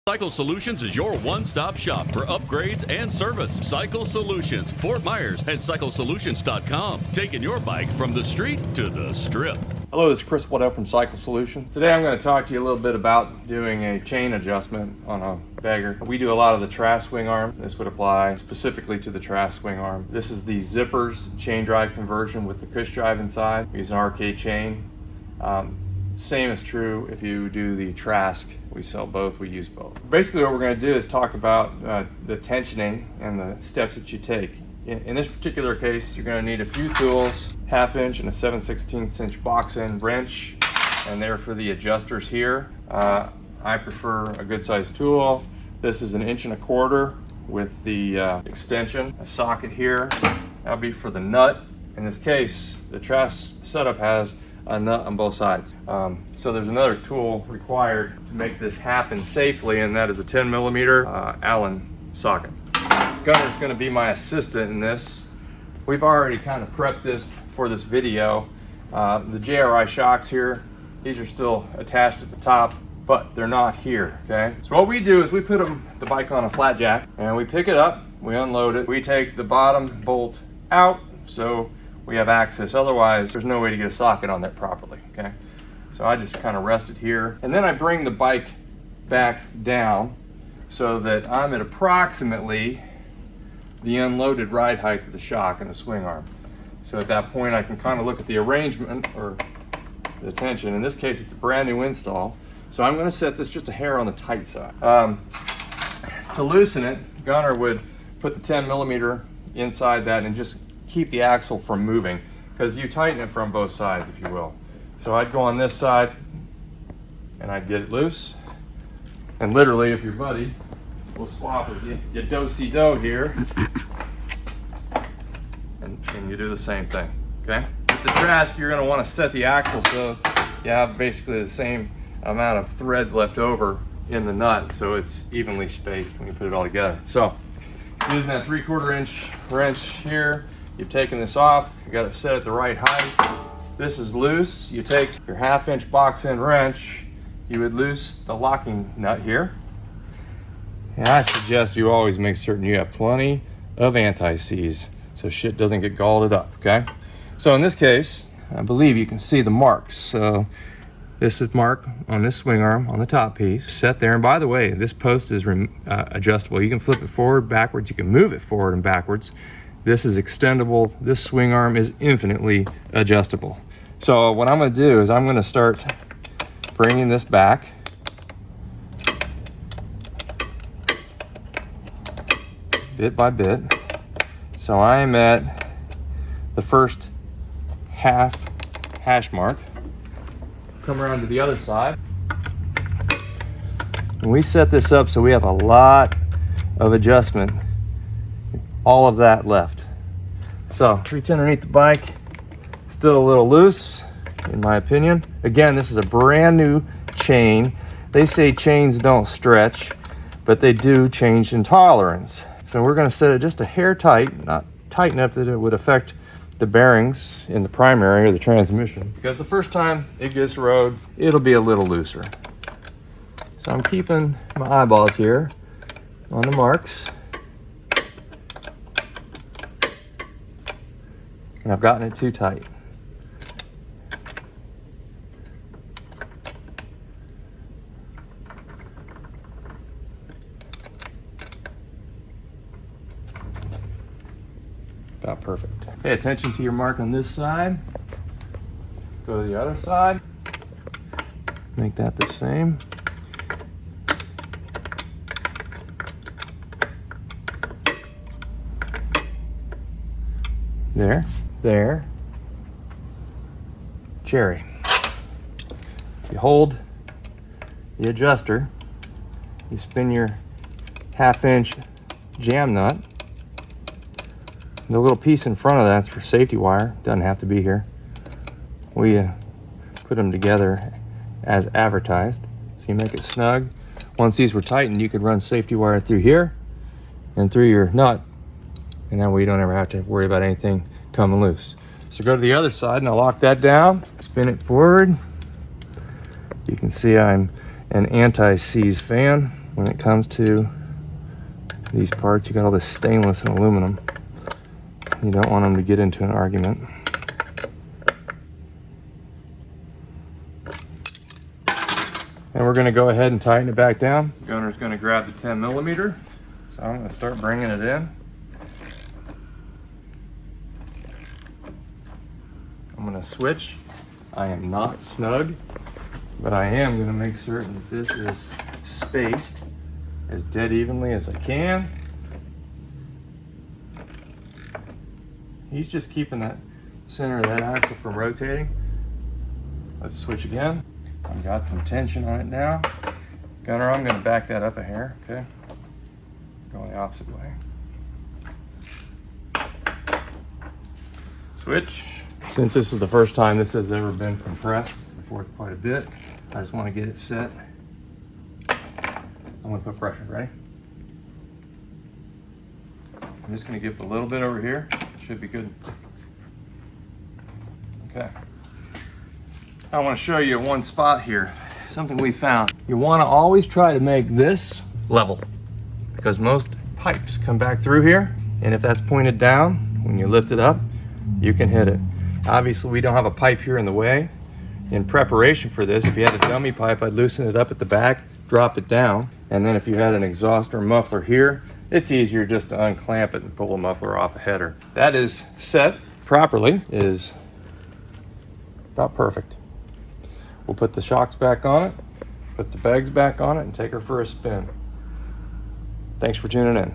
Cycle Solutions is your one-stop shop for upgrades and service. Cycle Solutions, Fort Myers, and CycleSolutions.com. Taking your bike from the street to the strip. Hello, this is Chris Waddell from Cycle Solutions. Today I'm going to talk to you a little bit about doing a chain adjustment on a bagger. We do a lot of the Trask swing arm. This would apply specifically to the Trask swing arm. This is the zippers chain drive conversion with the cush drive inside. We use an RK chain. Same is true if you do the Trask. We sell both, we use both. Basically what we're going to do is talk about the tensioning and the steps that you take. In this particular case, you're going to need a few tools, 1/2 inch and a 7/16 inch box end wrench, and they're for the adjusters here. I prefer a good sized tool. This is 1 1/4 inch with the extension, a socket here. That'll be for the nut. In this case, the Trask setup has a nut on both sides. So there's another tool required to make this happen safely, and that is a 10mm Allen socket. Gunner's going to be my assistant in this. We've already kind of prepped this for this video. The JRI shocks here, these are still attached at the top, but they're not here, okay? So what we do is we put the bike on a flat jack, and we pick it up, we unload it, we take the bottom bolt out, so we have access. Otherwise, there's no way to get a socket on there properly, okay? So I just kind of rest it here, and then I bring the bike back down so that I'm at approximately the unloaded ride height of the shock and the swing arm. So at that point I can kind of look at the arrangement or the tension. In this case it's a brand new install, so I'm going to set this just a hair on the tight side. To loosen it, Gunner would put the 10mm inside that and just keep the axle from moving, because you tighten it from both sides, if you will. So I'd go on this side and I'd get it loose, and literally if your buddy will swap with you, you do-si-do here, and you do the same thing, okay? With the Trask, you're going to want to set the axle so you have basically the same amount of threads left over in the nut, so it's evenly spaced when you put it all together. So using that 3/4 inch wrench here, you've taken this off, you got it set at the right height. This is loose. You take your 1/2 inch box end wrench, you would loose the locking nut here. And I suggest you always make certain you have plenty of anti-seize so shit doesn't get galled up, okay? So in this case, I believe you can see the marks. So this is mark on this swing arm on the top piece, set there. And by the way, this post is adjustable. You can flip it forward, backwards. You can move it forward and backwards. This is extendable. This swing arm is infinitely adjustable. So what I'm going to do is I'm going to start bringing this back. Bit by bit. So I'm at the first half hash mark. Come around to the other side. And we set this up so we have a lot of adjustment. All of that left. So reach underneath the bike. Still a little loose, in my opinion. Again, this is a brand new chain. They say chains don't stretch, but they do change in tolerance. So we're going to set it just a hair tight, not tight enough that it would affect the bearings in the primary or the transmission. Because the first time it gets rode, it'll be a little looser. So I'm keeping my eyeballs here on the marks. And I've gotten it too tight. About perfect. Pay attention to your mark on this side. Go to the other side. Make that the same. There, there. Cherry. You hold the adjuster, you spin your 1/2 inch jam nut. The little piece in front of that's for safety wire. Doesn't have to be here. We put them together as advertised. So you make it snug. Once these were tightened, you could run safety wire through here and through your nut. And that way you don't ever have to worry about anything coming loose. So go to the other side and I'll lock that down. Spin it forward. You can see I'm an anti-seize fan. when it comes to these parts, you got all this stainless and aluminum. You don't want them to get into an argument. And we're going to go ahead and tighten it back down. The gunner's going to grab the 10 millimeter. So I'm going to start bringing it in. I'm going to switch. I am not snug, but I am going to make certain that this is spaced as dead evenly as I can. He's just keeping that center of that axle from rotating. Let's switch again. I've got some tension on it now. Gunner, I'm going to back that up a hair, okay? Going the opposite way. Switch. Since this is the first time this has ever been compressed, before it's quite a bit, I just want to get it set. I'm going to put pressure, ready? I'm just going to give it a little bit over here. Should be good. Okay. I want to show you one spot here, something we found. You want to always try to make this level because most pipes come back through here, and if that's pointed down, when you lift it up, you can hit it. Obviously, we don't have a pipe here in the way. In preparation for this, if you had a dummy pipe, I'd loosen it up at the back, drop it down, and then if you had an exhaust or muffler here, it's easier just to unclamp it and pull the muffler off a header. That is set properly, is about perfect. We'll put the shocks back on it, put the bags back on it, and take her for a spin. Thanks for tuning in.